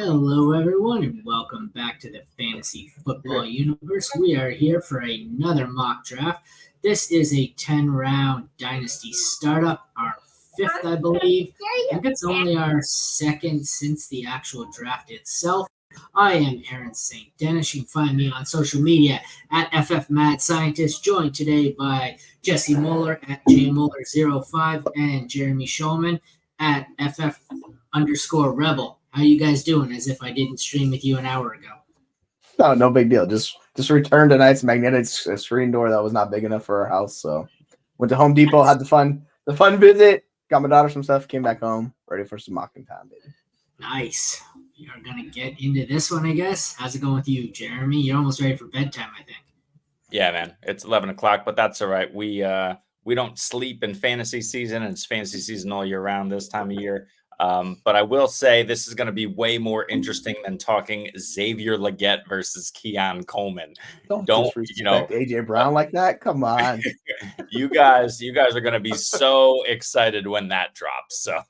Hello, everyone, and welcome back to the Fantasy Football Universe. We are here for another mock draft. This is a 10-round Dynasty startup, our fifth, I believe, and it's only our second since the actual draft itself. I am Aaron St. Denis. You can find me on social media at FF Mad Scientist, joined today by Jesse Moeller at JMoeller05 and Jeremy Shulman at FF_Rebel. How you guys doing? As if I didn't stream with you an hour ago. No big deal. Just returned a nice magnetic screen door that was not big enough for our house. So went to Home Depot, had the fun visit, got my daughter some stuff, came back home, ready for some mocking time, baby. Nice. We are gonna get into this one, I guess. How's it going with you, Jeremy? You're almost ready for bedtime, I think. Yeah, man. It's 11 o'clock, but that's all right. We don't sleep in fantasy season, and it's fantasy season all year round this time of year. But I will say this is going to be way more interesting than talking Xavier Legette versus Keon Coleman. Don't disrespect AJ Brown like that. Come on. you guys are going to be so excited when that drops. So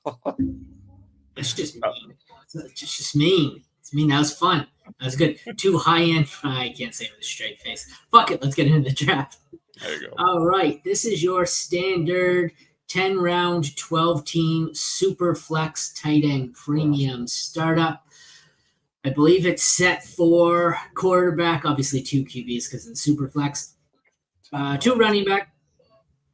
it's just mean. It's just mean. It's mean. That was fun. That was good. Too high end. I can't say it with a straight face. Fuck it. Let's get into the draft. There you go. All right. This is your standard 10-round, 12-team Superflex tight end premium startup. I believe it's set for quarterback, obviously 2 QBs because it's Superflex, 2 running back,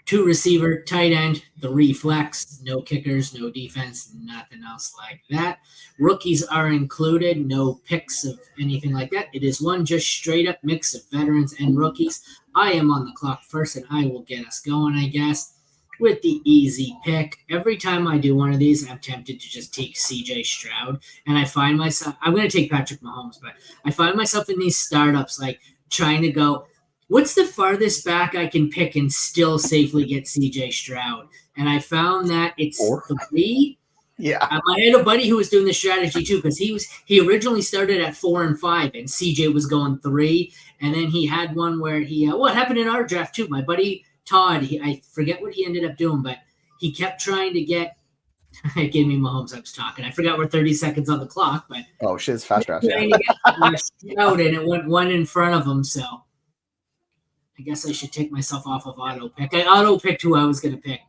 2 receiver, tight end, 3 flex, no kickers, no defense, nothing else like that. Rookies are included, no picks of anything like that. It is one just straight up mix of veterans and rookies. I am on the clock first, and I will get us going, I guess, with the easy pick. Every time I do one of these, I'm tempted to just take CJ Stroud, and I find myself, I'm going to take Patrick Mahomes, but I find myself in these startups like trying to go, what's the farthest back I can pick and still safely get CJ Stroud? And I found that it's 3. Yeah. I had a buddy who was doing this strategy too, because he originally started at 4 and 5, and CJ was going 3, and then he had one where what happened in our draft too? My buddy Todd, I forget what he ended up doing, but he kept trying to get – it gave me Mahomes. I was talking. I forgot we're 30 seconds on the clock, but – oh, shit, it's fast draft. Trying to get Stroud, and it went one in front of him, so I guess I should take myself off of auto pick. I auto picked who I was going to pick.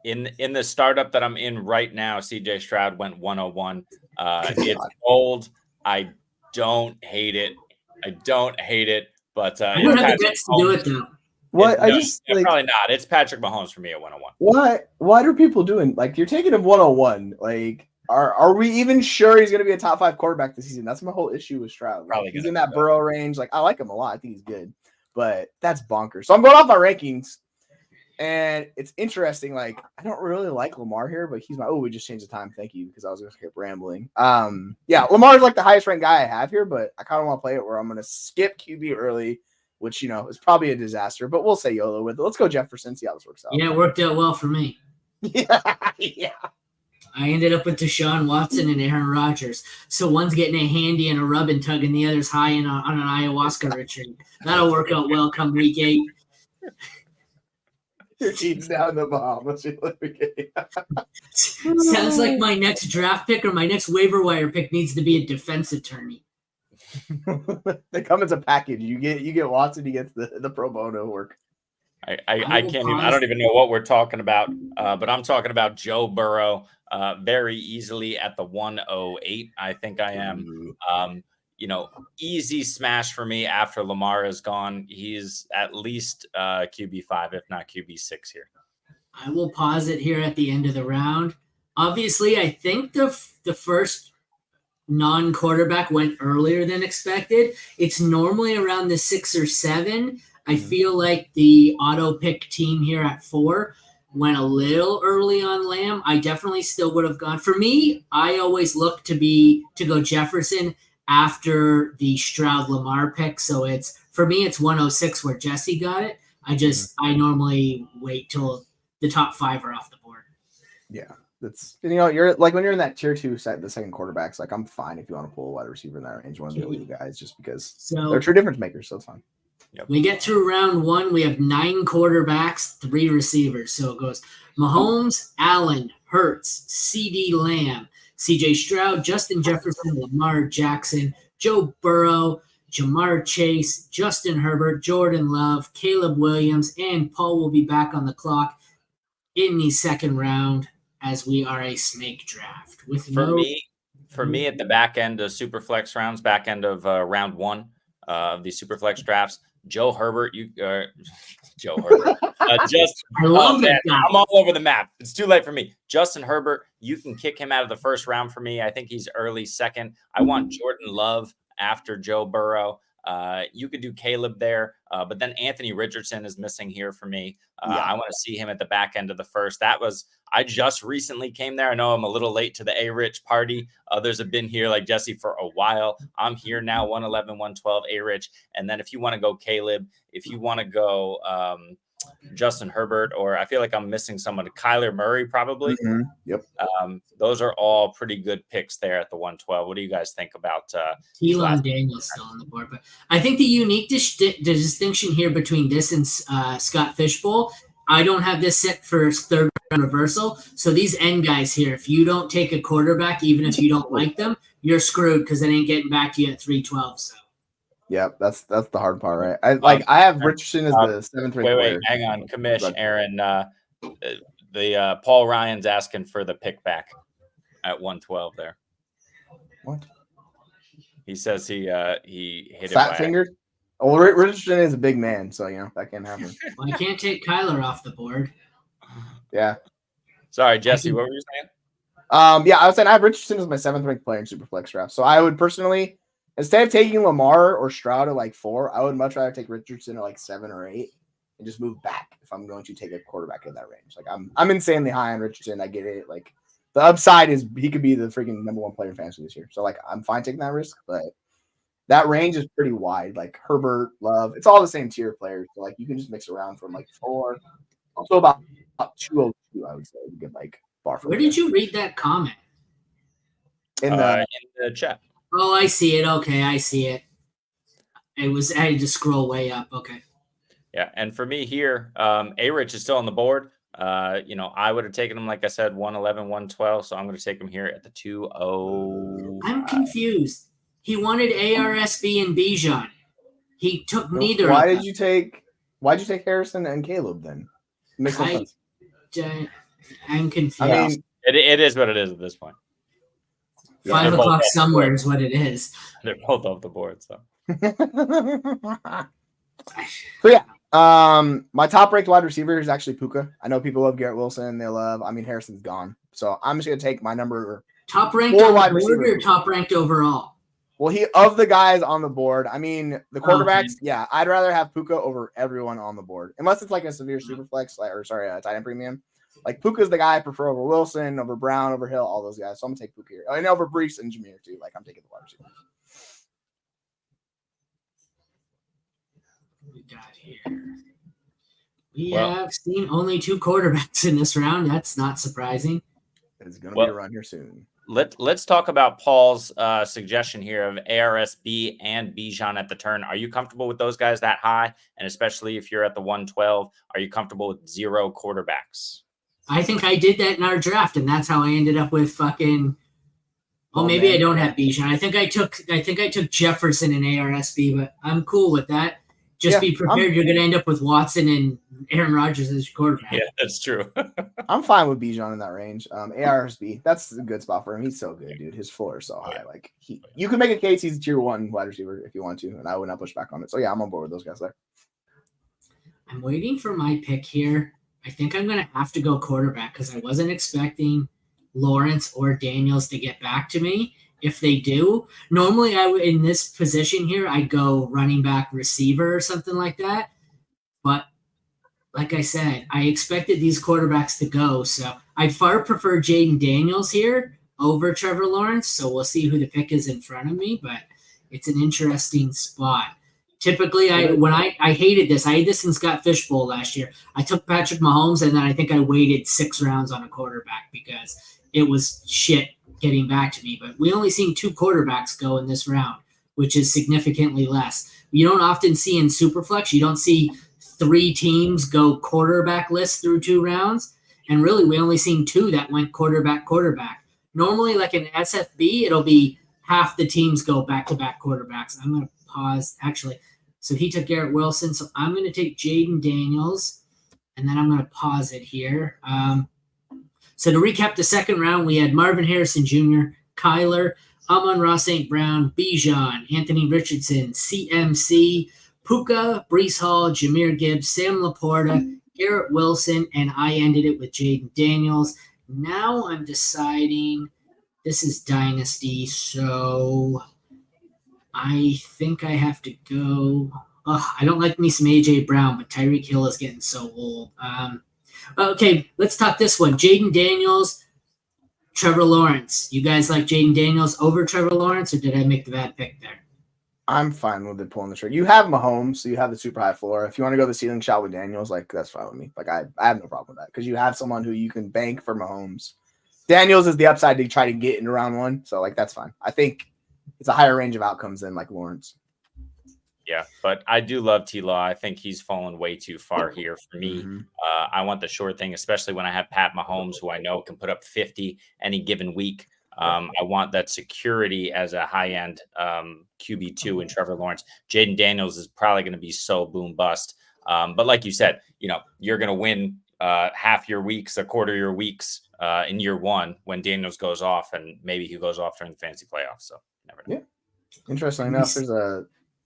In the startup that I'm in right now, CJ Stroud went 101. It's old. I don't hate it. But I don't have the guts to do it, though. What? Probably not. It's Patrick Mahomes for me at 101. What are people doing? Like, you're taking him 101. Like, are we even sure he's going to be a top 5 quarterback this season? That's my whole issue with Stroud. Like, he's in that Burrow range. Like, I like him a lot. I think he's good, but that's bonkers. So I'm going off my rankings, and it's interesting. Like, I don't really like Lamar here, but he's my. Oh, we just changed the time. Thank you, because I was going to keep rambling. Yeah, Lamar's like the highest ranked guy I have here, but I kind of want to play it where I'm going to skip QB early, which, is probably a disaster, but we'll say YOLO with it. Let's go Jefferson, see how this works out. Yeah, it worked out well for me. Yeah. I ended up with Deshaun Watson and Aaron Rodgers. So one's getting a handy and a rub and tug, and the other's high on an ayahuasca retreat. That'll work out well come week 8. Your team's down the Bahamas. Sounds like my next draft pick or my next waiver wire pick needs to be a defense attorney. They come as a package. You get Watson, you get the pro bono work. I can't even. I don't even know what we're talking about. But I'm talking about Joe Burrow very easily at the 108. I think I am. Easy smash for me after Lamar is gone. He's at least QB5, if not QB6 here. I will pause it here at the end of the round. Obviously, I think the first non-quarterback went earlier than expected. It's normally around the 6 or 7. I feel like the auto pick team here at 4 went a little early on Lamb. I definitely still would have gone. For me, I always look to go Jefferson after the Stroud Lamar pick. So it's 106 where Jesse got it. I normally wait till the top 5 are off the board. Yeah. That's, you're like when you're in that tier 2 set, the second quarterbacks, like I'm fine if you want to pull a wide receiver in that range, one of the elite guys, just because they're true difference makers, so it's fine. Yep. We get through round 1. We have 9 quarterbacks, 3 receivers. So it goes Mahomes, Allen, Hurts, CD Lamb, CJ Stroud, Justin Jefferson, Lamar Jackson, Joe Burrow, Jamar Chase, Justin Herbert, Jordan Love, Caleb Williams, and Paul will be back on the clock in the second round as we are a snake draft. For me at the back end of Superflex rounds, back end of round one of these Superflex drafts, Joe Herbert, Joe Herbert. I love that guy. I'm all over the map. It's too late for me. Justin Herbert, you can kick him out of the first round for me. I think he's early second. I want Jordan Love after Joe Burrow. You could do Caleb there, but then Anthony Richardson is missing here for me. I want to see him at the back end of the first. I just recently came there. I know I'm a little late to the A-Rich party. Others have been here like Jesse for a while. I'm here now, 111, 112 A-Rich. And then if you want to go Caleb, if you want to go Justin Herbert, or I feel like I'm missing someone, Kyler Murray probably. Mm-hmm. Yep. Those are all pretty good picks there at the 112. What do you guys think about Keelan Daniels still on the board? But I think the unique distinction here between this and Scott Fishbowl, I don't have this set for third round reversal. So these end guys here, if you don't take a quarterback, even if you don't like them, you're screwed because it ain't getting back to you at 312. So. Yeah, that's the hard part, right? I have Richardson as the seventh ranked player. Wait, hang on, Commish, Aaron. The Paul Ryan's asking for the pick back at 112 there. What? He says he hit fat fingered. Well, Richardson is a big man, so that can't happen. Well, I can't take Kyler off the board. Yeah. Sorry, Jesse. What were you saying? I was saying I have Richardson as my seventh ranked player in Superflex draft. So I would personally, instead of taking Lamar or Stroud at like 4, I would much rather take Richardson at like 7 or 8 and just move back if I'm going to take a quarterback in that range. Like I'm insanely high on Richardson. I get it. Like the upside is he could be the freaking number 1 player in fantasy this year. So like I'm fine taking that risk, but that range is pretty wide. Like Herbert, Love, it's all the same tier players. So like you can just mix around from like 4, also about 202. I would say you get like bar. Where did you read that comment? In the chat. Oh, I see it. Okay, I see it. I had to scroll way up. Okay. Yeah, and for me here, A-Rich is still on the board. I would have taken him, like I said, 111, 112. So I'm going to take him here at the 205. I'm confused. He wanted ARSB and Bijan. He took neither. Why'd you take Harrison and Caleb then? Makes no sense. I'm confused. I mean, it is what it is at this point. 5 o'clock somewhere is what it is. They're both off the board, so. My top ranked wide receiver is actually Puka. I know people love Garrett Wilson. Harrison's gone. So I'm just going to take my number. Top ranked on the board or top ranked overall? Well, of the guys on the board, the quarterbacks, I'd rather have Puka over everyone on the board. Unless it's like a severe super flex, tight end premium. Like Puka's the guy I prefer over Wilson, over Brown, over Hill, all those guys. So I'm gonna take Puka here. And over Brees and Jameer too. Like I'm taking the wide receiver. We got here. We have seen only 2 quarterbacks in this round. That's not surprising. It's gonna be a run here soon. Let's talk about Paul's suggestion here of ARSB and Bijan at the turn. Are you comfortable with those guys that high? And especially if you're at the 112, are you comfortable with 0 quarterbacks? I think I did that in our draft, and that's how I ended up with fucking. Oh, maybe I don't have Bijan. I think I took Jefferson and ARSB, but I'm cool with that. Just be prepared. You're going to end up with Watson and Aaron Rodgers as your quarterback. Yeah, that's true. I'm fine with Bijan in that range. ARSB, that's a good spot for him. He's so good, dude. His floor is so high. Like you can make a case he's a tier 1 wide receiver if you want to, and I would not push back on it. So I'm on board with those guys there. I'm waiting for my pick here. I think I'm going to have to go quarterback because I wasn't expecting Lawrence or Daniels to get back to me. If they do, normally in this position here, I'd go running back receiver or something like that. But like I said, I expected these quarterbacks to go. So I'd far prefer Jaden Daniels here over Trevor Lawrence. So we'll see who the pick is in front of me, but it's an interesting spot. Typically, I hated this. I had this in Scott Fishbowl last year. I took Patrick Mahomes, and then I think I waited 6 rounds on a quarterback because it was shit getting back to me. But we only seen 2 quarterbacks go in this round, which is significantly less. You don't often see in Superflex, you don't see 3 teams go quarterback list through 2 rounds. And really, we only seen 2 that went quarterback. Normally, like in SFB, it'll be half the teams go back-to-back quarterbacks. I'm going to pause. Actually, so he took Garrett Wilson. So I'm going to take Jaden Daniels, and then I'm going to pause it here. So to recap the second round, we had Marvin Harrison Jr., Kyler, Amon-Ra St. Brown, Bijan, Anthony Richardson, CMC, Puka, Brees Hall, Jahmyr Gibbs, Sam Laporta, Garrett Wilson, and I ended it with Jaden Daniels. Now I'm deciding this is Dynasty, so I think I have to go. I don't like me some A.J. Brown, but Tyreek Hill is getting so old. Okay, let's talk this one. Jaden Daniels, Trevor Lawrence. You guys like Jaden Daniels over Trevor Lawrence, or did I make the bad pick there? I'm fine with it pulling the trigger. You have Mahomes, so you have the super high floor. If you want to go the ceiling shot with Daniels, like that's fine with me. Like I have no problem with that because you have someone who you can bank for Mahomes. Daniels is the upside to try to get in round one, so like that's fine. I think it's a higher range of outcomes than like Lawrence. Yeah, but I do love T-Law. I think he's fallen way too far here for me. I want the short thing, especially when I have Pat Mahomes, who I know can put up 50 any given week. I want that security as a high-end QB2 in Trevor Lawrence. Jaden Daniels is probably going to be so boom bust. But like you said, you're going to win half your weeks, a quarter your weeks in year one when Daniels goes off, and maybe he goes off during the fantasy playoffs. So never know. Yeah. Interesting enough,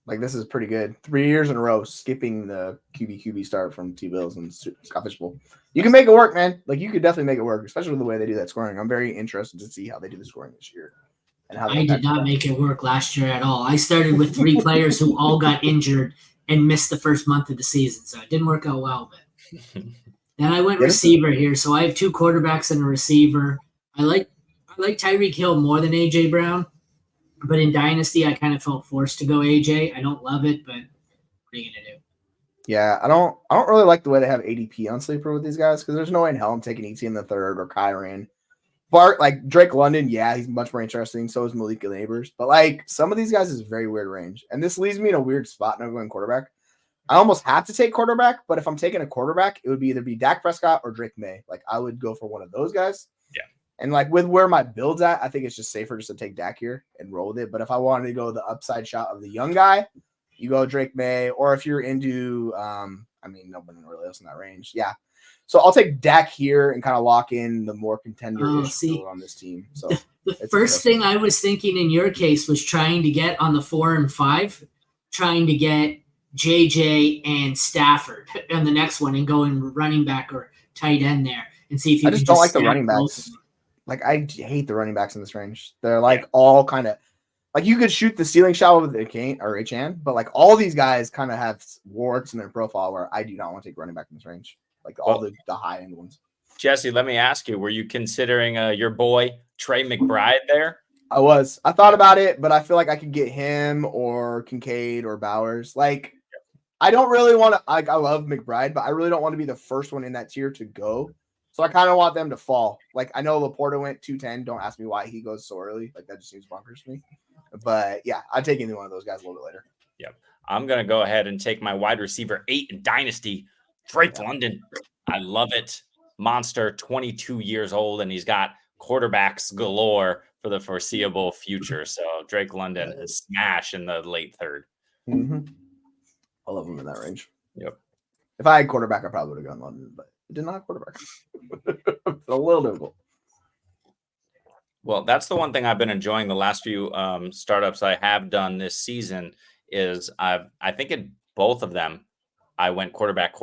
this is pretty good. 3 years in a row, skipping the QB start from T-Bills and Scott Fishbowl. You can make it work, man. Like you could definitely make it work, especially with the way they do that scoring. I'm very interested to see how they do the scoring this year. And how I did not make it work last year at all. I started with 3 players who all got injured and missed the first month of the season, so it didn't work out well. But then I went receiver here, so I have 2 quarterbacks and a receiver. I like Tyreek Hill more than A.J. Brown. But in Dynasty, I kind of felt forced to go AJ. I don't love it, but what are you gonna do? Yeah, I don't really like the way they have ADP on Sleeper with these guys because there's no way in hell I'm taking ET in the third or Kyron. Bart, like Drake London, yeah, he's much more interesting. So is Malika Neighbors. But like some of these guys is very weird range. And this leaves me in a weird spot now going quarterback. I almost have to take quarterback, but if I'm taking a quarterback, it would either be Dak Prescott or Drake May. Like I would go for one of those guys. Yeah. And like with where my build's at, I think it's just safer just to take Dak here and roll with it. But if I wanted to go the upside shot of the young guy, you go Drake May. Or if you're into, nobody really else in that range. Yeah. So I'll take Dak here and kind of lock in the more contender-ish on this team. So the first thing I was thinking in your case was trying to get on the 4 and 5, trying to get JJ and Stafford on the next one and going running back or tight end there and see if you I just don't like the running backs. Like, I hate the running backs in this range. They're like all kind of like you could shoot the ceiling shot with Kane or HN, but like all these guys kind of have warts in their profile where I do not want to take running back in this range. Like all the high end ones. Jesse, let me ask you: were you considering your boy Trey McBride there? I was. I thought about it, but I feel like I could get him or Kincaid or Bowers. Like, I don't really want to. Like, I love McBride, but I really don't want to be the first one in that tier to go. So I kind of want them to fall. Like, I know Laporta went 210. Don't ask me why he goes so early. Like, that just seems bonkers to me. But yeah, I'd take any one of those guys a little bit later. Yep. I'm gonna go ahead and take my wide receiver 8 in Dynasty, Drake London. I love it. Monster, 22 years old, and he's got quarterbacks galore for the foreseeable future. So Drake London is smash in the late third. Mm-hmm. I love him in that range. Yep. If I had quarterback, I probably would have gone London, but I did not have quarterback. It's a little difficult. Well, that's the one thing I've been enjoying the last few startups I have done this season is I think in both of them, I went quarterback.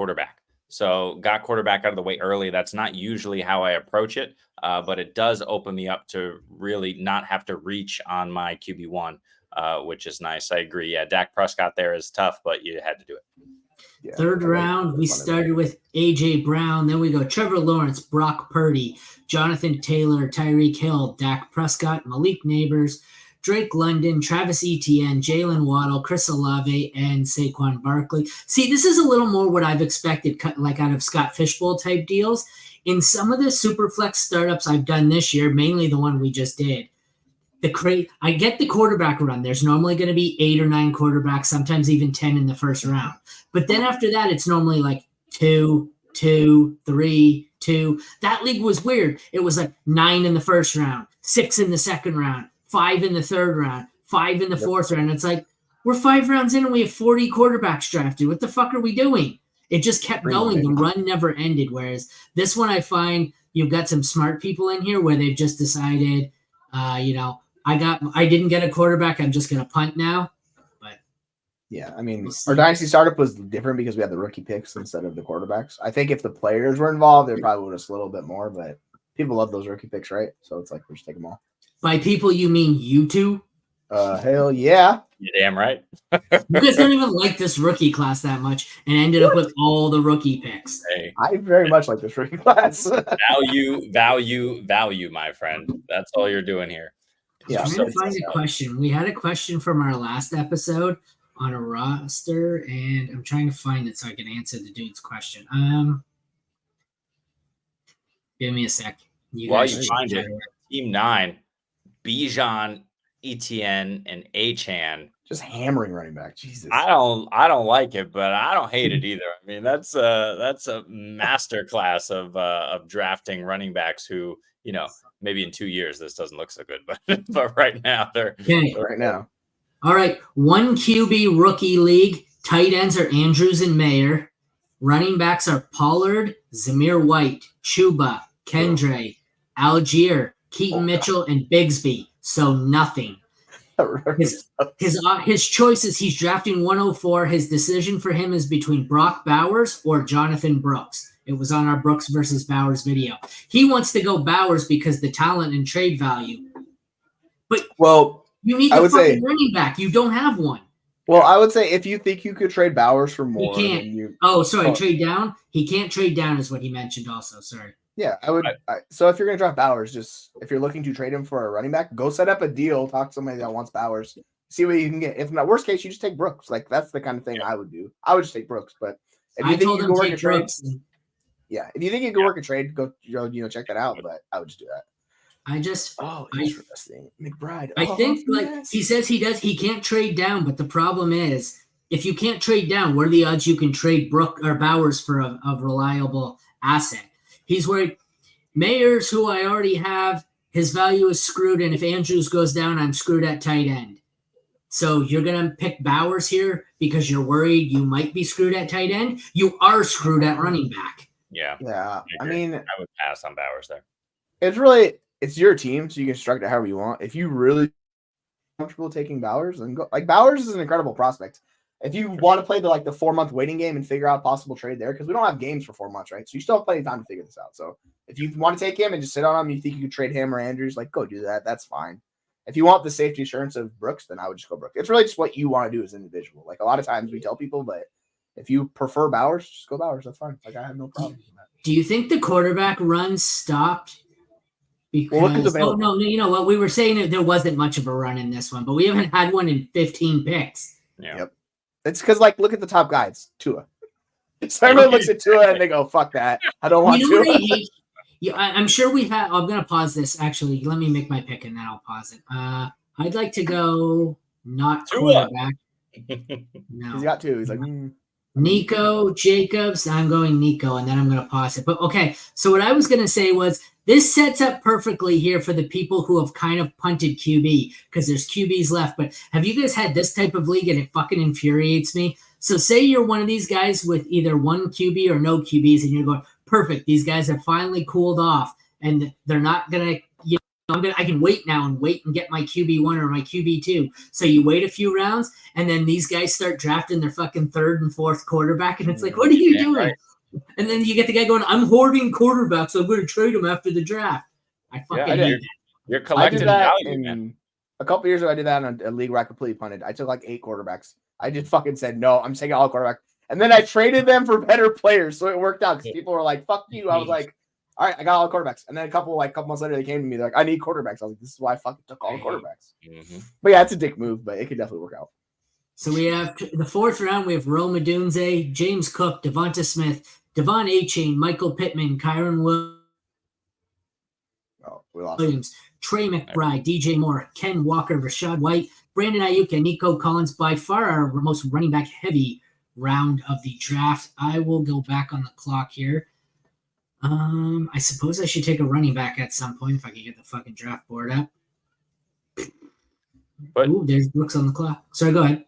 So got quarterback out of the way early. That's not usually how I approach it, but it does open me up to really not have to reach on my QB1, which is nice. I agree. Yeah, Dak Prescott there is tough, but you had to do it. Yeah, third round, we started with A.J. Brown. Then we go Trevor Lawrence, Brock Purdy, Jonathan Taylor, Tyreek Hill, Dak Prescott, Malik Neighbors, Drake London, Travis Etienne, Jalen Waddle, Chris Olave, and Saquon Barkley. See, this is a little more what I've expected, like out of Scott Fishbowl type deals. In some of the Superflex startups I've done this year, mainly the one we just did, I get the quarterback run. There's normally going to be 8 or 9 quarterbacks, sometimes even 10 in the first round. But then after that, it's normally like 2, 2, 3, 2. That league was weird. It was like 9 in the first round, 6 in the second round, 5 in the third round, 5 in the fourth round. It's like, we're 5 rounds in and we have 40 quarterbacks drafted. What the fuck are we doing? It just kept going. The run never ended. Whereas this one, I find you've got some smart people in here where they've just decided, I didn't get a quarterback. I'm just going to punt now. But yeah, I mean, our Dynasty startup was different because we had the rookie picks instead of the quarterbacks. I think if the players were involved, they probably would have a little bit more, but people love those rookie picks, right? So it's like, we're just taking them all. By people, you mean you two? Hell yeah. You're damn right. You guys don't even like this rookie class that much and ended up with all the rookie picks. Hey. I very much like this rookie class. value, my friend. That's all you're doing here. Yeah, I'm trying to find a question. We had a question from our last episode on a roster, and I'm trying to find it so I can answer the dude's question. Give me a sec. While you find it, Team 9, Bijan, Etienne, and Achane. Just hammering running back. Jesus. I don't like it, but I don't hate it either. I mean, that's a master class of drafting running backs who, maybe in 2 years this doesn't look so good, but right now they're right now. All right, 1 QB rookie league. Tight ends are Andrews and Moeller. Running backs are Pollard, Zamir White, Chuba, Kendre, Algier, Keaton Mitchell, and Bigsby. So nothing. His choices, he's drafting 104. His decision for him is between Brock Bowers or Jonathan Brooks. It was on our Brooks versus Bowers video. He wants to go Bowers because the talent and trade value. But you need the fucking running back. You don't have one. Well, I would say if you think you could trade Bowers for more, he can't. Trade down. He can't trade down, is what he mentioned. Also, sorry. Yeah, I would. So if you're going to draft Bowers, if you're looking to trade him for a running back, go set up a deal. Talk to somebody that wants Bowers. See what you can get. If not, worst case, you just take Brooks. Like that's the kind of thing I would do. I would just take Brooks. But if you think you can work a trade, if you think you can work a trade, go check that out. But I would just do that. Interesting. McBride. I think he says he can't trade down, but the problem is if you can't trade down, what are the odds you can trade Brooks or Bowers for a reliable asset? He's worried. Mayers, who I already have, his value is screwed, and if Andrews goes down, I'm screwed at tight end. So you're going to pick Bowers here because you're worried you might be screwed at tight end? You are screwed at running back. Yeah. I mean, I would pass on Bowers there. It's your team, so you can construct it however you want. If you really comfortable taking Bowers, then go. Like Bowers is an incredible prospect. If you want to play the 4-month waiting game and figure out possible trade there, because we don't have games for 4 months, right? So you still have plenty of time to figure this out. So if you want to take him and just sit on him, you think you could trade him or Andrews, go do that. That's fine. If you want the safety assurance of Brooks, then I would just go Brooks. It's really just what you want to do as an individual. A lot of times we tell people, but if you prefer Bowers, just go Bowers. That's fine. I have no problem with that. Do you think the quarterback run stopped? Because no, you know what? We were saying that there wasn't much of a run in this one, but we haven't had one in 15 picks. Yeah. Yep. It's because look at the top guys, Tua. So everyone looks at Tua and they go, "Fuck that! I don't want Tua." I'm sure we have. I'm gonna pause this. Actually, let me make my pick and then I'll pause it. I'd like to go not quarterback. No, he's got 2. He's Nico Jacobs. I'm going Nico, and then I'm gonna pause it. But okay, so what I was gonna say was this sets up perfectly here for the people who have kind of punted QB because there's QBs left. But have you guys had this type of league and it fucking infuriates me? So say you're one of these guys with either 1 QB or no QBs and you're going, perfect, these guys have finally cooled off and they're not going to, I can wait now and get my QB1 or my QB2. So you wait a few rounds and then these guys start drafting their fucking 3rd and 4th quarterback. And it's like, what are you doing? Right. And then you get the guy going, I'm hoarding quarterbacks, so I'm going to trade him after the draft. I fucking hate that. You're collecting value, man. A couple years ago, I did that on a league where I completely punted. I took 8 quarterbacks. I just fucking said, no, I'm taking all quarterbacks. And then I traded them for better players, so it worked out because people were like, fuck you. I was like, all right, I got all the quarterbacks. And then a couple months later, they came to me. They're like, I need quarterbacks. I was like, this is why I fucking took all the quarterbacks. Mm-hmm. But yeah, it's a dick move, but it could definitely work out. So we have the 4th round. We have Rome Odunze, James Cook, Devonta Smith, Devon Achane, Michael Pittman, Kyron Williams, Trey McBride, DJ Moore, Ken Walker, Rashad White, Brandon Ayuk, and Nico Collins. By far our most running back heavy round of the draft. I will go back on the clock here. I suppose I should take a running back at some point if I can get the fucking draft board up. But ooh, there's Brooks on the clock. Sorry, go ahead.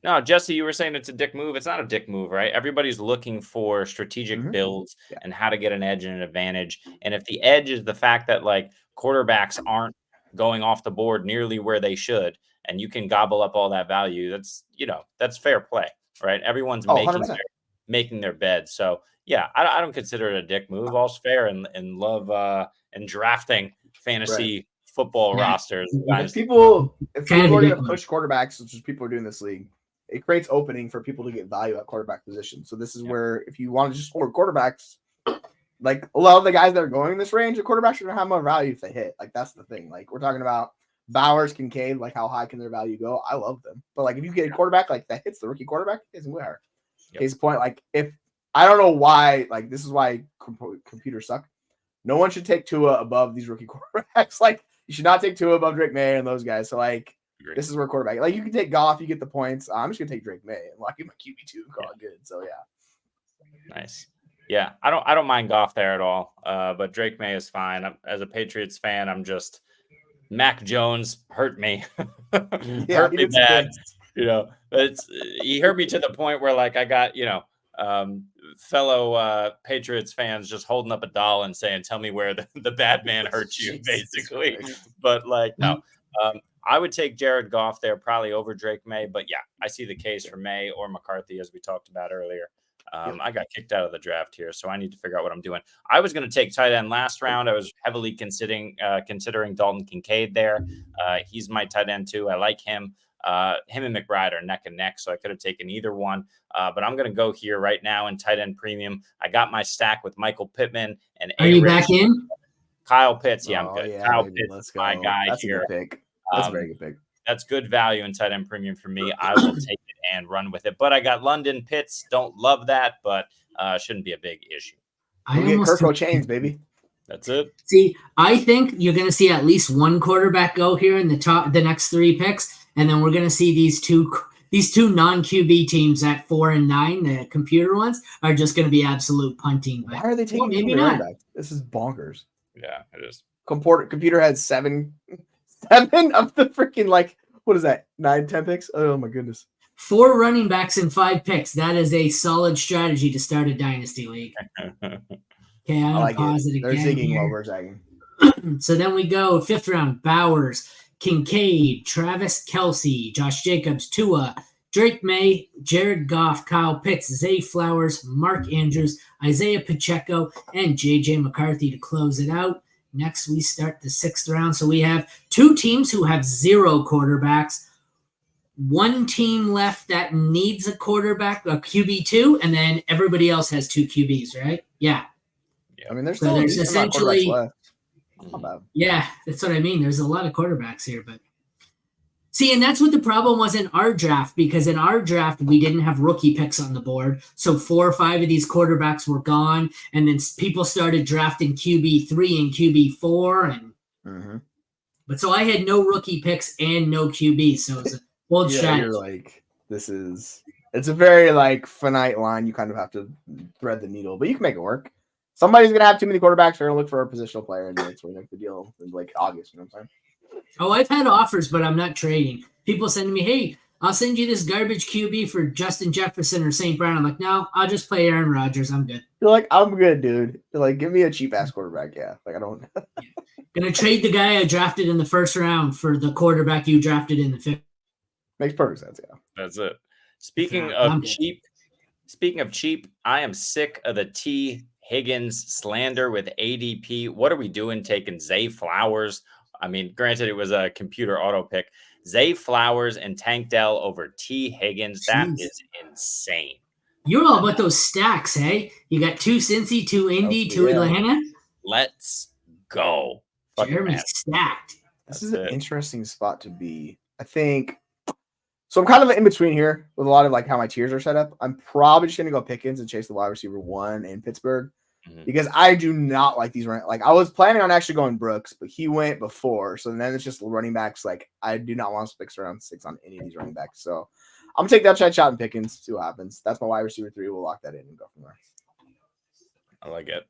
No, Jesse, you were saying it's a dick move. It's not a dick move, right? Everybody's looking for strategic builds and how to get an edge and an advantage. And if the edge is the fact that like quarterbacks aren't going off the board nearly where they should, and you can gobble up all that value, that's fair play, right? Everyone's making their bed. So yeah, I don't consider it a dick move. All's fair and love and drafting fantasy football rosters. If people are going to push quarterbacks, which is people are doing this league, it creates opening for people to get value at quarterback position. So this is where if you want to just score quarterbacks, like a lot of the guys that are going in this range, the quarterbacks are going to have more value if they hit. Like that's the thing. Like we're talking about Bowers, Kincaid, like how high can their value go? I love them. But like if you get a quarterback like that hits the rookie quarterback, it's where. Case point, like if I don't know why, like this is why computers suck. No one should take Tua above these rookie quarterbacks. Like you should not take Tua above Drake May and those guys. So like this is where quarterback. Like you can take Goff, you get the points. I'm just gonna take Drake May and lock in my QB2 and call it good. So yeah. Nice. Yeah, I don't mind Goff there at all. But Drake May is fine. As a Patriots fan, I'm just Mac Jones hurt me. Hurt me bad. He hurt me to the point where like I got, fellow Patriots fans just holding up a doll and saying, tell me where the bad man hurt you, basically. But like, no, I would take Jared Goff there probably over Drake May. But yeah, I see the case for May or McCarthy, as we talked about earlier. I got kicked out of the draft here, so I need to figure out what I'm doing. I was going to take tight end last round. I was heavily considering Dalton Kincaid there. He's my tight end too. I like him. Him and McBride are neck and neck, so I could have taken either one. But I'm going to go here right now in tight end premium. I got my stack with Michael Pittman and Are you back in? Kyle Pitts. Yeah, I'm good. Yeah, Kyle Pitts, my guy. That's here. A good pick. That's a very good pick. That's good value in tight end premium for me. I will take it and run with it. But I got London Pitts. Don't love that, but shouldn't be a big issue. We'll get Kirko Chains, baby. That's it. See, I think you're going to see at least one quarterback go here in the next three picks, and then we're going to see these two non-QB teams at 4 and 9. The computer ones are just going to be absolute punting. Why are they taking maybe not? Back? This is bonkers. Yeah, it is. Computer had seven of the freaking what is that? 9, 10 picks? Oh my goodness. 4 running backs and 5 picks. That is a solid strategy to start a dynasty league. Okay, I'm going to pause it again. They're zigging while we're zagging. So then we go 5th round, Bowers, Kincaid, Travis Kelce, Josh Jacobs, Tua, Drake May, Jared Goff, Kyle Pitts, Zay Flowers, Mark Andrews, Isaiah Pacheco, and JJ McCarthy to close it out. Next, we start the 6th round. So we have 2 teams who have 0 quarterbacks. 1 team left that needs a quarterback, a QB2, and then everybody else has 2 QBs, right? Yeah. I mean, there's essentially left. Yeah, that's what I mean. There's a lot of quarterbacks here, but see, and that's what the problem was in our draft, because in our draft we didn't have rookie picks on the board, so 4 or 5 of these quarterbacks were gone, and then people started drafting QB3 and QB4, and but so I had no rookie picks and no QB, so it was a bold strategy. You're like, it's a very finite line. You kind of have to thread the needle, but you can make it work. Somebody's going to have too many quarterbacks. They're going to look for a positional player, and that's where we make the deal in August. You know what I'm saying? Oh, I've had offers, but I'm not trading. People send me, hey, I'll send you this garbage QB for Justin Jefferson or St. Brown. I'm like, no, I'll just play Aaron Rodgers. I'm good. You're like, I'm good, dude. You're like, give me a cheap-ass quarterback. Yeah, I don't. Going to trade the guy I drafted in the 1st round for the quarterback you drafted in the 5th. Makes perfect sense, yeah. That's it. Speaking of cheap, I am sick of the T. Higgins slander with ADP. What are we doing taking Zay Flowers? I mean, granted, it was a computer auto pick. Zay Flowers and Tank Dell over T. Higgins. That is insane. You're all about those stacks, hey? You got 2 Cincy, 2 Indy, 2 Atlanta. Let's go. Jeremy's stacked. This is an interesting spot to be. I think. So I'm kind of in between here with a lot of how my tiers are set up. I'm probably just going to go Pickens and chase the wide receiver 1 in Pittsburgh because I do not like these. I was planning on actually going Brooks, but he went before. So then it's just running backs. I do not want to pick around 6 on any of these running backs. So I'm going to take the upside shot in Pickens, see what happens. That's my wide receiver 3. We'll lock that in and go from there. I like it.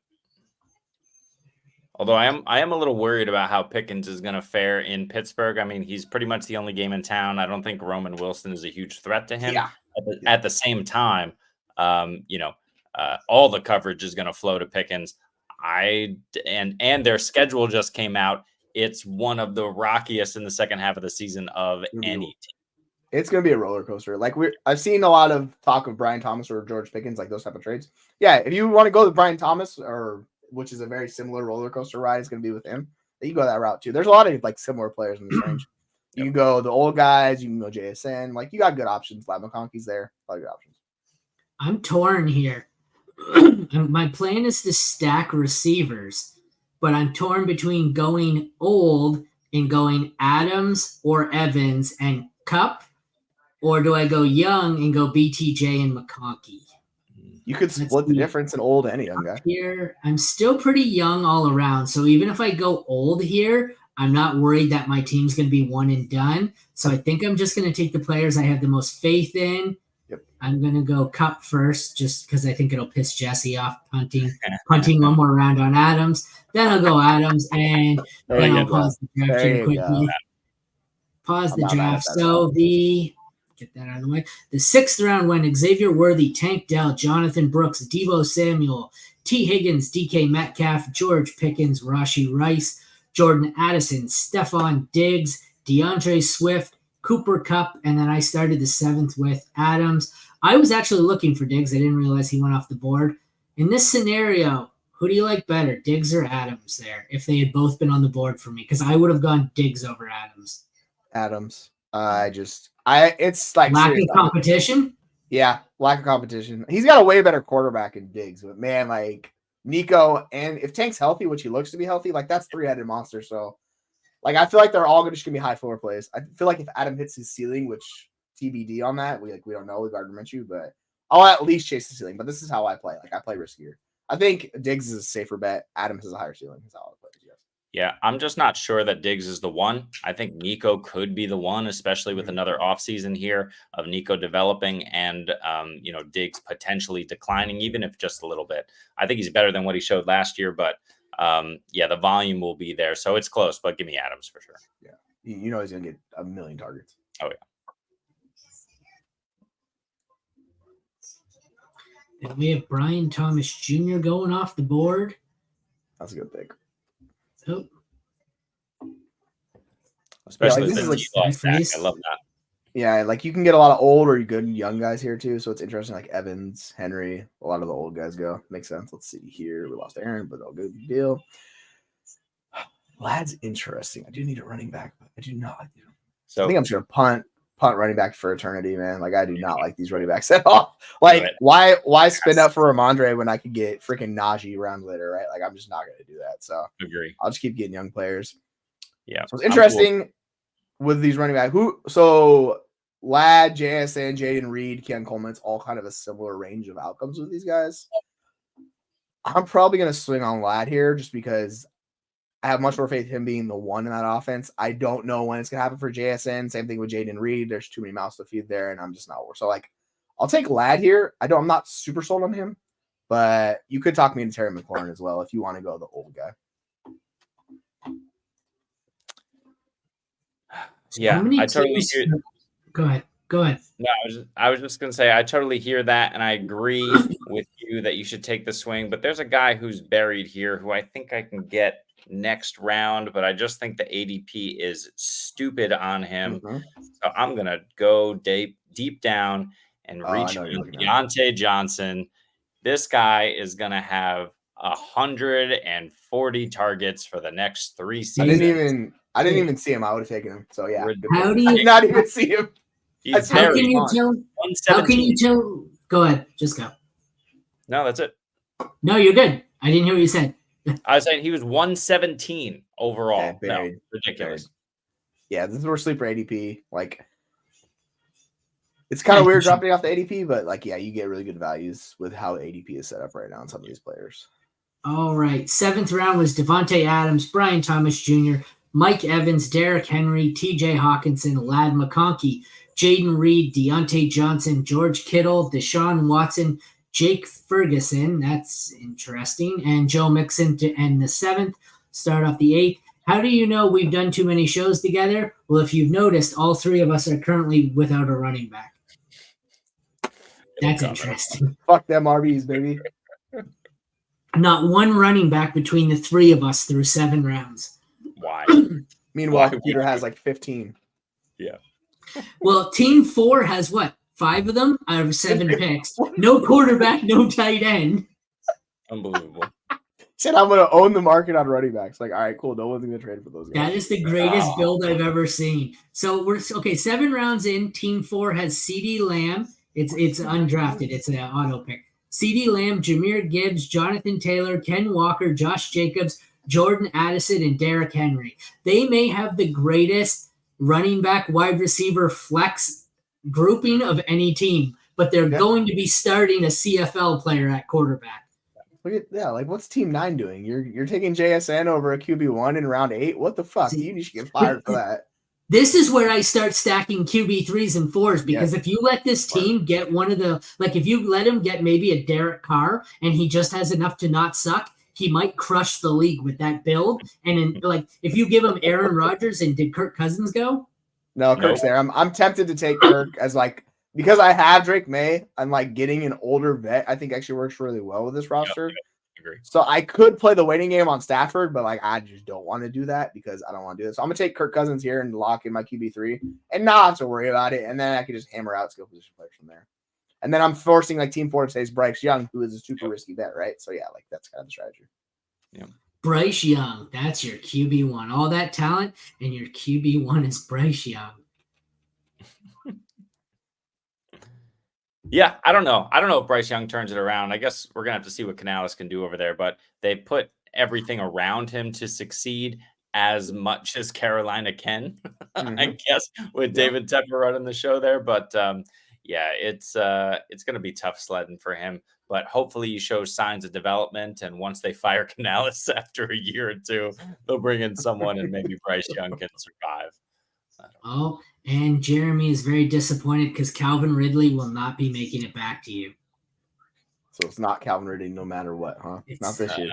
Although I am a little worried about how Pickens is going to fare in Pittsburgh. I mean, he's pretty much the only game in town. I don't think Roman Wilson is a huge threat to him. Yeah. At the same time, all the coverage is going to flow to Pickens. And their schedule just came out. It's one of the rockiest in the second half of the season of any team. It's going to be a roller coaster. Like I've seen a lot of talk of Brian Thomas or George Pickens, like those type of trades. Yeah, if you want to go with Brian Thomas, which is a very similar roller coaster ride, is going to be with him. You go that route too. There's a lot of like similar players in this range. You can go the old guys. You can go JSN. Like you got good options. Lad McConkey's there. A lot of good options. I'm torn here. My plan is to stack receivers, but I'm torn between going old and going Adams or Evans and Kupp, or do I go young and go BTJ and McConkey? You could split the difference in old and young guy. Here, I'm still pretty young all around, so even if I go old here, I'm not worried that my team's going to be one and done. So I think I'm just going to take the players I have the most faith in. Yep. I'm going to go Kupp first just because I think it'll piss Jesse off punting one more round on Adams. Then I'll go Adams, and then I'll pause the draft here quickly. Pause the draft. So get that out of the way. The 6th round went Xavier Worthy, Tank Dell, Jonathan Brooks, Deebo Samuel, T. Higgins, DK Metcalf, George Pickens, Rashee Rice, Jordan Addison, Stephon Diggs, DeAndre Swift, Cooper Kupp, and then I started the 7th with Adams. I was actually looking for Diggs. I didn't realize he went off the board. In this scenario, who do you like better, Diggs or Adams there, if they had both been on the board for me? Because I would have gone Diggs over Adams. Adams. It's like lack of competition. Yeah, lack of competition. He's got a way better quarterback in Diggs, but man, like Nico, and if Tank's healthy, which he looks to be healthy, like that's 3-headed monster. So, like I feel like they're all just gonna be high floor plays. I feel like if Adam hits his ceiling, which TBD on that, we don't know with Gardner Minshew, but I'll at least chase the ceiling. But this is how I play. Like I play riskier. I think Diggs is a safer bet. Adams has a higher ceiling. That's how I play. Yes. Yeah, I'm just not sure that Diggs is the one. I think Nico could be the one, especially with another offseason here of Nico developing and, Diggs potentially declining, even if just a little bit. I think he's better than what he showed last year, but the volume will be there. So it's close, but give me Adams for sure. Yeah. He's going to get 1 million targets. Oh, yeah. And we have Brian Thomas Jr. going off the board. That's a good pick. Oh. Especially I love that. Yeah, like you can get a lot of old or good young guys here too. So it's interesting. Like Evans, Henry, a lot of the old guys go. Makes sense. Let's see here. We lost Aaron, but all good deal. Lad's interesting. I do need a running back, but I do not like him. So I think I'm just gonna punt running back for eternity, man. Like I do not like these running backs at all. Like why spend up for Ramondre when I could get freaking Najee round later, right? Like I'm just not gonna do that. So agree. I'll just keep getting young players. Yeah. So it's interesting with these running backs. Lad, JSN, Jaden Reed, Ken Coleman's all kind of a similar range of outcomes with these guys. I'm probably gonna swing on Lad here just because I have much more faith in him being the one in that offense. I don't know when it's going to happen for JSN. Same thing with Jaden Reed. There's too many mouths to feed there, and I'm just not. So, I'll take Lad here. I'm not super sold on him, but you could talk me into Terry McLaurin as well if you want to go the old guy. Yeah, I totally hear. Go ahead. No, I was just going to say I totally hear that, and I agree with you that you should take the swing. But there's a guy who's buried here who I think I can get next round, but I just think the ADP is stupid on him. Mm-hmm. So I'm going to go deep down and reach Deontay Johnson. This guy is going to have 140 targets for the next 3 seasons. I didn't even see him. I would have taken him. So yeah. How do you I did not even see him? How can you tell? Go ahead. Just go. No, that's it. No, you're good. I didn't hear what you said. I was saying he was 117 overall. Yeah, no, ridiculous. Yeah, this is where sleeper ADP. Like, it's kind of weird dropping off the ADP, but you get really good values with how the ADP is set up right now on some of these players. All right. 7th round was Devontae Adams, Brian Thomas Jr., Mike Evans, Derrick Henry, TJ Hawkinson, Lad McConkey, Jaden Reed, Deontay Johnson, George Kittle, Deshaun Watson, Jake Ferguson, that's interesting, and Joe Mixon to end the 7th. start off the 8th. How do you know we've done too many shows together? Well, if you've noticed, all 3 of us are currently without a running back. That's interesting. Fuck them RBs, baby. Not one running back between the 3 of us through 7 rounds. Why? Meanwhile, Peter has like 15. Yeah. Well, Team 4 has what? 5 of them out of 7 picks. No quarterback, no tight end. Unbelievable. Said I'm going to own the market on running backs. Like, all right, cool. No one's going to trade for those guys. That is the greatest build I've ever seen. So we're okay. 7 rounds in. Team 4 has CeeDee Lamb. It's undrafted. It's an auto pick. CeeDee Lamb, Jahmyr Gibbs, Jonathan Taylor, Ken Walker, Josh Jacobs, Jordan Addison, and Derrick Henry. They may have the greatest running back, wide receiver, flex grouping of any team, but they're going to be starting a CFL player at quarterback. Like what's Team 9 doing? You're taking JSN over a QB1 in round 8? What the fuck? You should get fired for that. This is where I start stacking QB3s and 4s because if you let this team get one of the – like if you let him get maybe a Derek Carr and he just has enough to not suck, he might crush the league with that build. And if you give him Aaron Rodgers and did Kirk Cousins go? No, Kirk's there. I'm tempted to take Kirk as because I have Drake May, I'm getting an older vet. I think actually works really well with this roster. Agree. So I could play the waiting game on Stafford, but I just don't want to do that because I don't want to do it. So I'm gonna take Kirk Cousins here and lock in my QB3 and not have to worry about it. And then I can just hammer out skill position players from there. And then I'm forcing Team 4 to say Bryce Young, who is a super risky bet, right? So that's kind of the strategy. Yeah. Bryce Young, that's your QB1. All that talent, and your QB1 is Bryce Young. Yeah, I don't know. I don't know if Bryce Young turns it around. I guess we're going to have to see what Canales can do over there, but they put everything around him to succeed as much as Carolina can, I guess, with David Tepper running the show there. But it's going to be tough sledding for him. But hopefully he shows signs of development. And once they fire Canales after a year or two, they'll bring in someone and maybe Bryce Young can survive. Oh, and Jeremy is very disappointed because Calvin Ridley will not be making it back to you. So it's not Calvin Ridley no matter what, huh? It's not this year.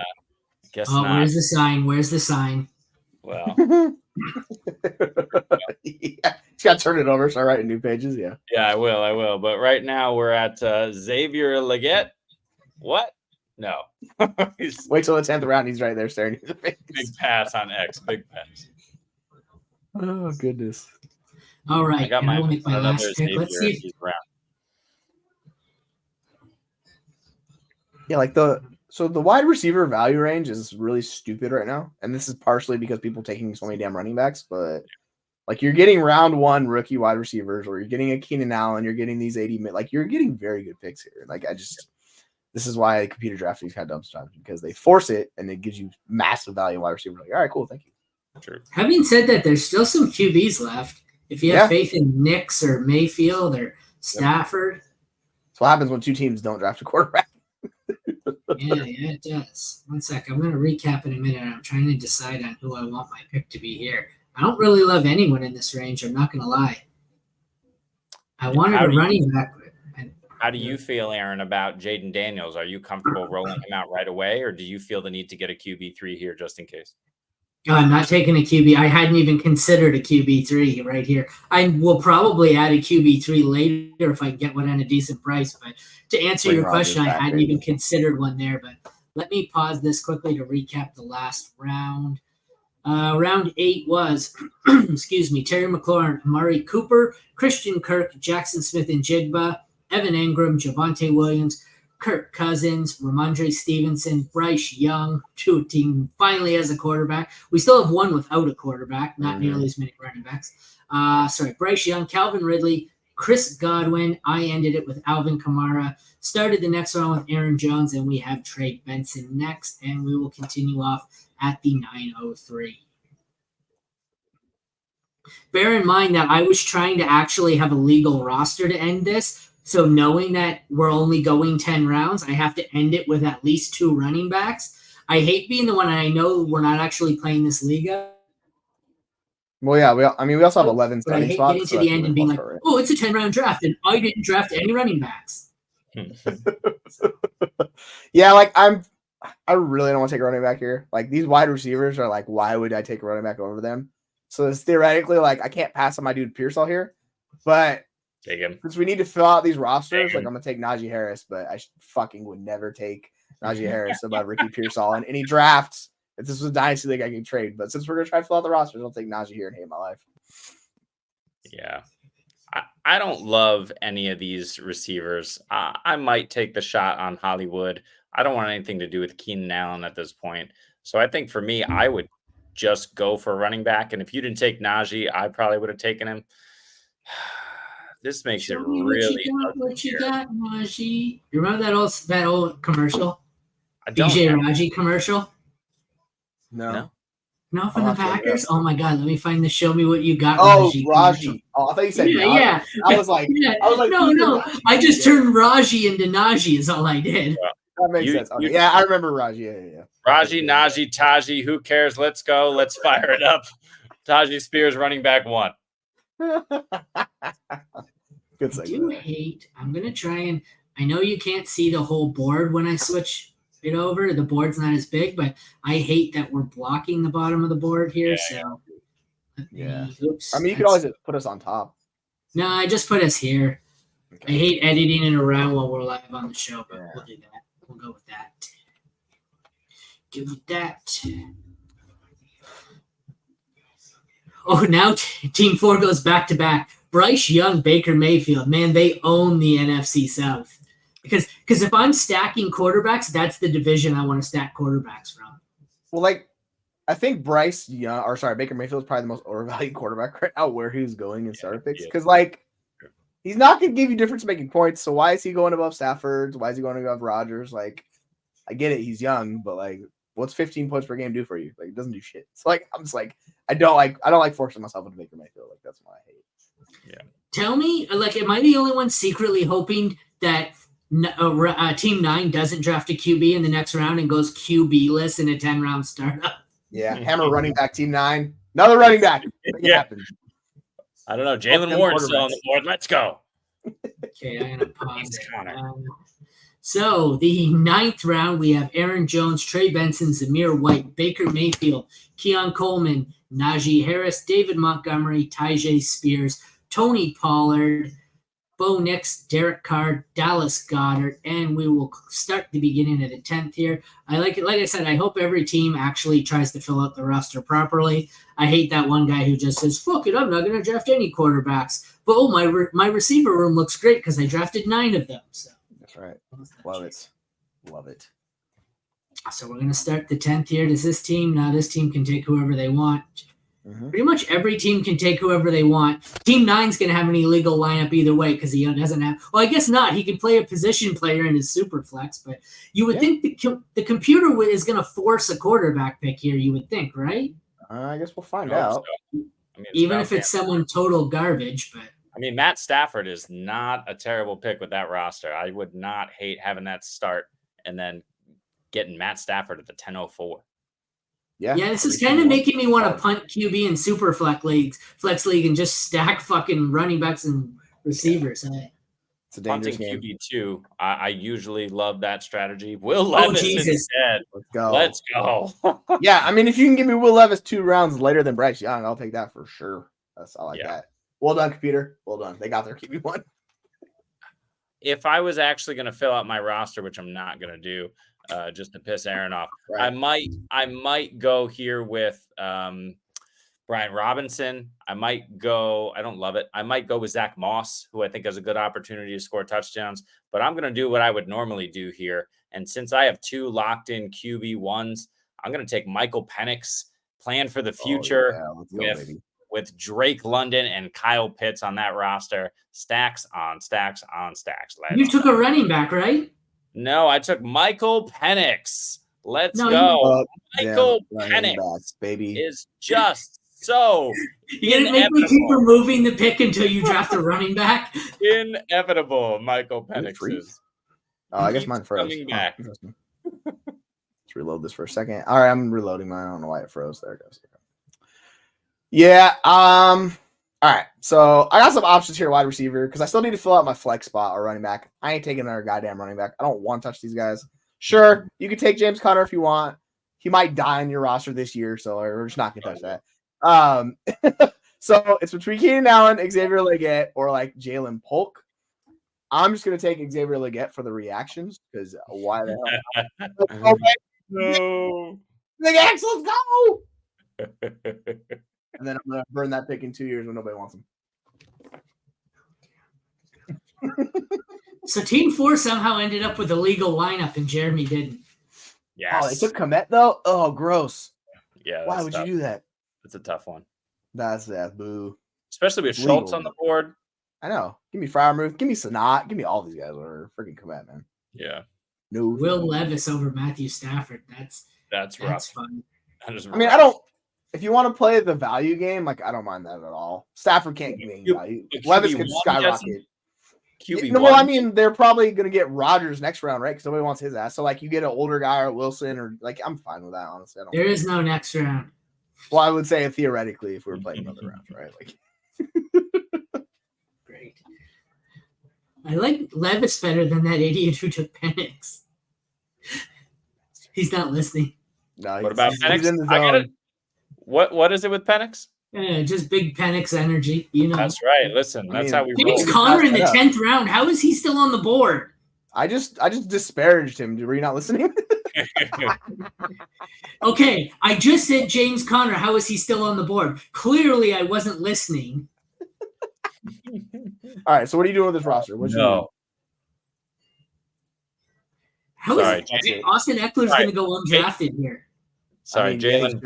Guess not. Where's the sign? Where's the sign? Well. You got to turn it over. Start writing new pages, yeah. Yeah, I will. But right now we're at Xavier Leggett. What? No. Wait till the 10th round. He's right there staring at the face. Big pass on X. Big pass. Oh, goodness. All right. I got my last pick. Let's see. Yeah, so the wide receiver value range is really stupid right now. And this is partially because people taking so many damn running backs. But, you're getting round 1 rookie wide receivers, or you're getting a Keenan Allen, you're getting these 80 – you're getting very good picks here. This is why computer drafting had dumb stuff, because they force it and it gives you massive value wide receiver. All right, cool, thank you. True. Having said that, there's still some QBs left. If you have faith in Nix or Mayfield or Stafford. That's what happens when 2 teams don't draft a quarterback. Yeah, it does. One sec. I'm going to recap in a minute. I'm trying to decide on who I want my pick to be here. I don't really love anyone in this range. I'm not going to lie. I wanted a running back. How do you feel, Aaron, about Jaden Daniels? Are you comfortable rolling him out right away, or do you feel the need to get a QB3 here just in case? I'm not taking a QB. I hadn't even considered a QB3 right here. I will probably add a QB3 later if I get one at a decent price. But to answer your question, I hadn't even considered one there. But let me pause this quickly to recap the last round. Round 8 was, Terry McLaurin, Amari Cooper, Christian Kirk, Jackson Smith and Jigba, Evan Engram, Javonte Williams, Kirk Cousins, Ramondre Stevenson, Bryce Young, 2 team finally has a quarterback. We still have one without a quarterback, not nearly as many running backs. Bryce Young, Calvin Ridley, Chris Godwin. I ended it with Alvin Kamara. Started the next round with Aaron Jones, and we have Trey Benson next, and we will continue off at the 903. Bear in mind that I was trying to actually have a legal roster to end this. So knowing that we're only going 10 rounds, I have to end it with at least 2 running backs. I hate being the one, and I know we're not actually playing this Liga. Well, yeah, we also have 11 starting spots. I hate getting to the end and being like, oh, it's a 10-round draft, and I didn't draft any running backs. Yeah, I really don't want to take a running back here. Like these wide receivers are like, why would I take a running back over them? So it's theoretically like I can't pass on my dude Pearsall here, but take him. Since we need to fill out these rosters, like I'm gonna take Najee Harris, but I fucking would never take Najee Harris above Ricky Pearsall in any drafts. If this was a dynasty league, I can trade. But since we're gonna try to fill out the rosters, I'll take Najee here and hate my life. Yeah. I don't love any of these receivers. I might take the shot on Hollywood. I don't want anything to do with Keenan Allen at this point. So I think for me, I would just go for a running back. And if you didn't take Najee, I probably would have taken him. This makes it really what you got, Najee. You remember that old commercial? DJ Raji commercial? No. No, from the Packers? Oh my god, let me find the show me what you got. Raji. Oh, I thought you said yeah. I was like, no. I just turned Raji into Najee is all I did. That makes sense. Okay. Yeah, I remember Raji. Yeah. Raji, Najee, Taji, who cares? Let's go. Let's fire it up. Taji Spears, running back 1. Good segment. Do hate. I'm gonna try and I know you can't see the whole board when I switch it over. The board's not as big, but I hate that we're blocking the bottom of the board here. Oops. I mean, you could always put us on top. No, I just put us here. Okay. I hate editing it around while we're live on the show, but we'll do that. We'll go with that. Give it that. Oh, now Team 4 goes back to back. Bryce Young, Baker Mayfield, man, they own the NFC South. Because if I'm stacking quarterbacks, that's the division I want to stack quarterbacks from. Well, like, I think Baker Mayfield is probably the most overvalued quarterback right now where he's going in starter picks. Because, like, he's not going to give you difference-making points. So why is he going above Stafford? Why is he going above Rodgers? Like, I get it, he's young, but, like, what's 15 points per game do for you? Like, it doesn't do shit. It's like, I'm just like, I don't like forcing myself into Baker Mayfield. Like, that's what I hate. Yeah. Tell me, like, am I the only one secretly hoping that Team 9 doesn't draft a QB in the next round and goes QB-less in a 10-round startup? Yeah, hammer running back, Team 9. Another running back. I don't know. Jalen Warren's still on the board. Let's go. Okay, I'm going to pause it. So the 9th round, we have Aaron Jones, Trey Benson, Zamir White, Baker Mayfield, Keon Coleman, Najee Harris, David Montgomery, Tyjae Spears, Tony Pollard, Bo Nix, Derek Carr, Dallas Goedert, and we will start the beginning of the 10th here. I like it. Like I said, I hope every team actually tries to fill out the roster properly. I hate that one guy who just says, fuck it, I'm not going to draft any quarterbacks. But, my receiver room looks great because I drafted 9 of them. So that's right. Love it. So we're going to start the 10th here. Does this team? Now this team can take whoever they want. Mm-hmm. Pretty much every team can take whoever they want. Team 9's going to have an illegal lineup either way because he doesn't have – well, I guess not. He can play a position player in his Superflex, but you would think the computer is going to force a quarterback pick here, you would think, right? I guess we'll find out. So. I mean, even if it's someone total garbage. But I mean, Matt Stafford is not a terrible pick with that roster. I would not hate having that start and then getting Matt Stafford at the 10:04. Yeah, this is kind of making me want to punt QB in Superflex league and just stack fucking running backs and receivers. It's a dangerous game. QB too. I usually love that strategy. Will Levis instead. Let's go. Yeah, I mean, if you can give me Will Levis 2 rounds later than Bryce Young, I'll take that for sure. I like that. Well done, computer. Well done. They got their QB1. If I was actually going to fill out my roster, which I'm not going to do, just to piss Aaron off, right. I might go here with Brian Robinson. I might go. I don't love it. I might go with Zach Moss, who I think has a good opportunity to score touchdowns. But I'm going to do what I would normally do here. And since I have 2 locked-in QB1s, I'm going to take Michael Penix, plan for the future with Drake London and Kyle Pitts on that roster. Stacks on stacks on stacks. You took a running back, right? No, I took Michael Penix. Let's go. Michael Penix baby is just so You're going to make me keep removing the pick until you draft a running back? Inevitable. Michael Penix is. Oh, I guess mine froze. Coming back. Let's reload this for a second. All right, I'm reloading mine. I don't know why it froze. There it goes. Yeah. All right. So I got some options here, wide receiver, because I still need to fill out my flex spot or running back. I ain't taking another goddamn running back. I don't want to touch these guys. Sure, you can take James Conner if you want. He might die on your roster this year, so we're just not gonna touch that. So it's between Keenan Allen, Xavier Legette, or like Jalen Polk. I'm just gonna take Xavier Legette for the reactions because why the hell? No. Legettes, let's go! And then I'm gonna burn that pick in 2 years when nobody wants him. So Team 4 somehow ended up with a legal lineup and Jeremy didn't. Yes. Oh, they took Komet though? Oh, gross. Yeah. Why would you do that? It's a tough one. That's boo. Especially with Schultz on the board. I know. Give me Fryermuth. Give me Sanat. Give me all these guys or freaking Komet, man. Yeah. No. Will Levis over Matthew Stafford. That's rough. That's fun. I mean, I don't. If you want to play the value game, like I don't mind that at all. Stafford can't give me any value. Levis could skyrocket. QB1. Well, I mean, they're probably going to get Rodgers next round, right? Because nobody wants his ass. So, like, you get an older guy or Wilson or, like, I'm fine with that, honestly. There is no next round. Well, I would say theoretically if we were playing another round, right? Like, great. I like Levis better than that idiot who took Penix. He's not listening. No, what about Penix? I got it. What is it with Penix? Yeah, just big Penix energy, you know. That's right. Listen, that's how we roll. James Conner in the 10th round. How is he still on the board? I just disparaged him. Were you not listening? Okay, I just said James Conner. How is he still on the board? Clearly, I wasn't listening. All right, so what are you doing with this roster? What's no. How is Austin Eckler's going to go undrafted here? Sorry, Jalen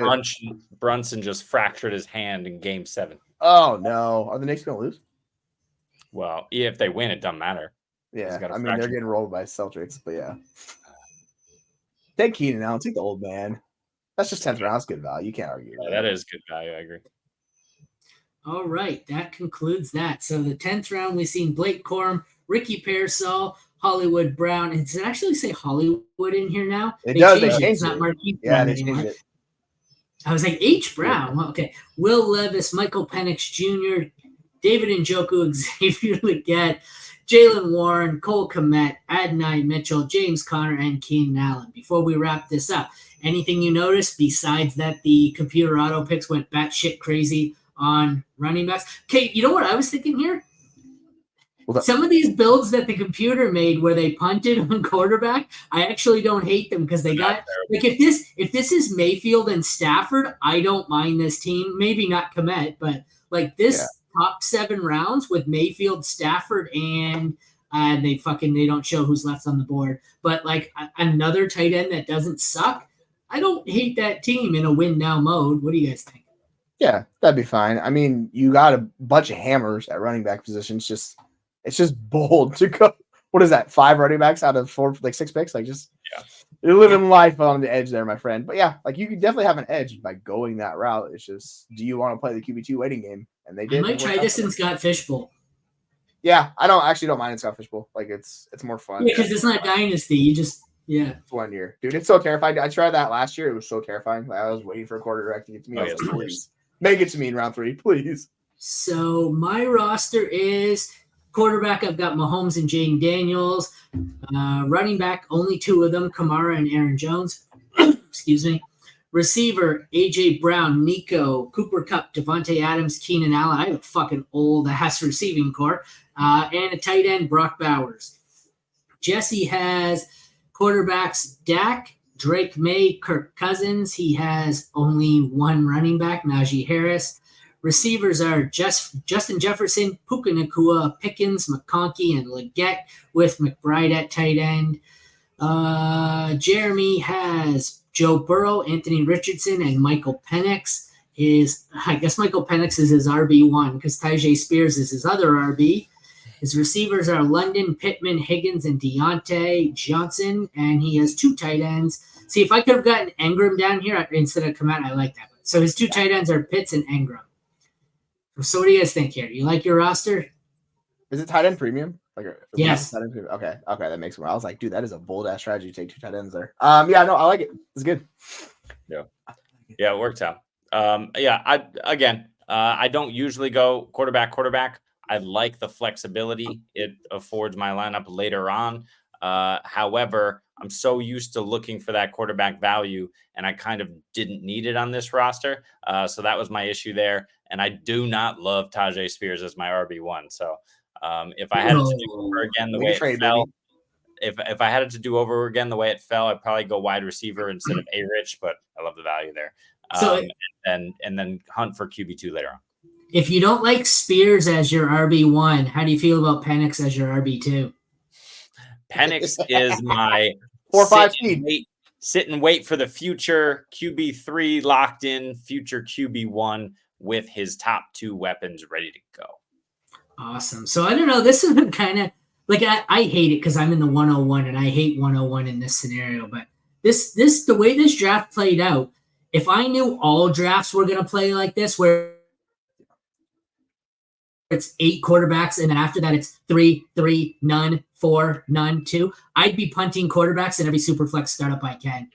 Brunson just fractured his hand in Game 7. Oh, no. Are the Knicks going to lose? Well, if they win, it doesn't matter. Yeah, I mean, they're getting rolled by Celtics, but yeah. Take Keenan Allen. Take the old man. That's just 10th round. That's good value. You can't argue with that. That is good value. I agree. All right, that concludes that. So the 10th round, we've seen Blake Corum, Ricky Pearsall, Hollywood Brown. Does it actually say Hollywood in here now? It does. They changed changed It's not Marquise Yeah, Brown they anymore. changed it. I was like, H. Brown. Well, okay. Will Levis, Michael Penix Jr., David Njoku, Xavier Legette, Jalen Warren, Cole Kmet, Adonai Mitchell, James Conner, and Keenan Allen. Before we wrap this up, anything you noticed besides that the computer auto picks went batshit crazy on running backs? Okay, you know what I was thinking here? Some of these builds that the computer made where they punted on quarterback, I actually don't hate them because they got like if this is Mayfield and Stafford, I don't mind this team. Maybe not Kmet, but like this top 7 rounds with Mayfield, Stafford, and they don't show who's left on the board. But like another tight end that doesn't suck, I don't hate that team in a win now mode. What do you guys think? Yeah, that'd be fine. I mean, you got a bunch of hammers at running back position. It's just bold to go. What is that? 5 running backs out of 6 picks? Like you're living life on the edge there, my friend. But yeah, like you could definitely have an edge by going that route. It's just, do you want to play the QB2 waiting game? And they did. I might try this in Scott Fishbowl. Yeah, I don't mind in Scott Fishbowl. Like it's more fun. Yeah, because it's not Dynasty. You just It's 1 year, dude. It's so terrifying. I tried that last year. It was so terrifying. Like, I was waiting for a quarterback to get to me. I was like, please make it to me in round 3, please. So my roster is. Quarterback, I've got Mahomes and Jaden Daniels. Running back, only 2 of them, Kamara and Aaron Jones. Excuse me. Receiver, A.J. Brown, Nico, Cooper Kupp, Devontae Adams, Keenan Allen. I have a fucking old-ass receiving core. And a tight end, Brock Bowers. Jesse has quarterbacks, Dak, Drake May, Kirk Cousins. He has only 1 running back, Najee Harris. Receivers are Justin Jefferson, Puka Nacua, Pickens, McConkey, and Legette with McBride at tight end. Jeremy has Joe Burrow, Anthony Richardson, and Michael Penix. I guess Michael Penix is his RB1 because Tyjae Spears is his other RB. His receivers are London, Pittman, Higgins, and Deontay Johnson, and he has 2 tight ends. See, if I could have gotten Engram down here instead of Komet, I like that. So his 2 tight ends are Pitts and Engram. So what do you guys think here? You like your roster? Is it tight end premium? Yes. Tight end premium. Okay, that makes sense. I was like, dude, that is a bold ass strategy to take 2 tight ends there. Yeah, no, I like it. It's good. Yeah, it worked out. I don't usually go quarterback. I like the flexibility it affords my lineup later on. However, I'm so used to looking for that quarterback value, and I kind of didn't need it on this roster. So that was my issue there. And I do not love Tajay Spears as my RB1. So if I had it to do over again the way it fell, if I had it to do over again the way it fell, I'd probably go wide receiver instead of A-Rich, but I love the value there. And then hunt for QB2 later on. If you don't like Spears as your RB1, how do you feel about Penix as your RB2? Penix is my 4-5 speed. Sit and wait for the future QB3 locked in, future QB1 with his top 2 weapons ready to go. Awesome. So I don't know. This has been kind of like I hate it because I'm in the 101 and I hate 101 in this scenario. But the way this draft played out, if I knew all drafts were going to play like this, where it's 8 quarterbacks, and then after that it's 3, none, 4, none, 2. I'd be punting quarterbacks in every Superflex startup I can.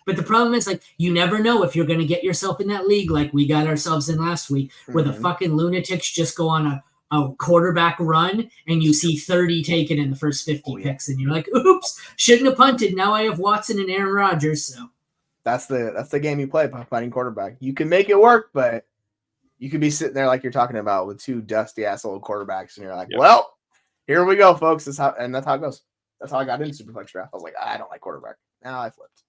But the problem is, like, you never know if you're going to get yourself in that league like we got ourselves in last week, where the fucking lunatics just go on a quarterback run, and you see 30 taken in the first 50 picks, and you're like, oops, shouldn't have punted. Now I have Watson and Aaron Rodgers. So that's the game you play, punting quarterback. You can make it work, but you could be sitting there like you're talking about with 2 dusty ass old quarterbacks, and you're like, well, here we go, folks. That's how it goes. That's how I got into Superflex draft. I was like, I don't like quarterback. Now I flipped.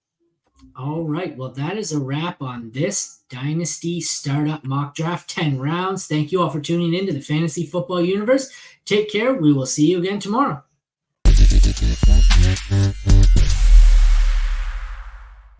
All right. Well, that is a wrap on this Dynasty Startup Mock Draft, 10 rounds. Thank you all for tuning in to the Fantasy Football Universe. Take care. We will see you again tomorrow.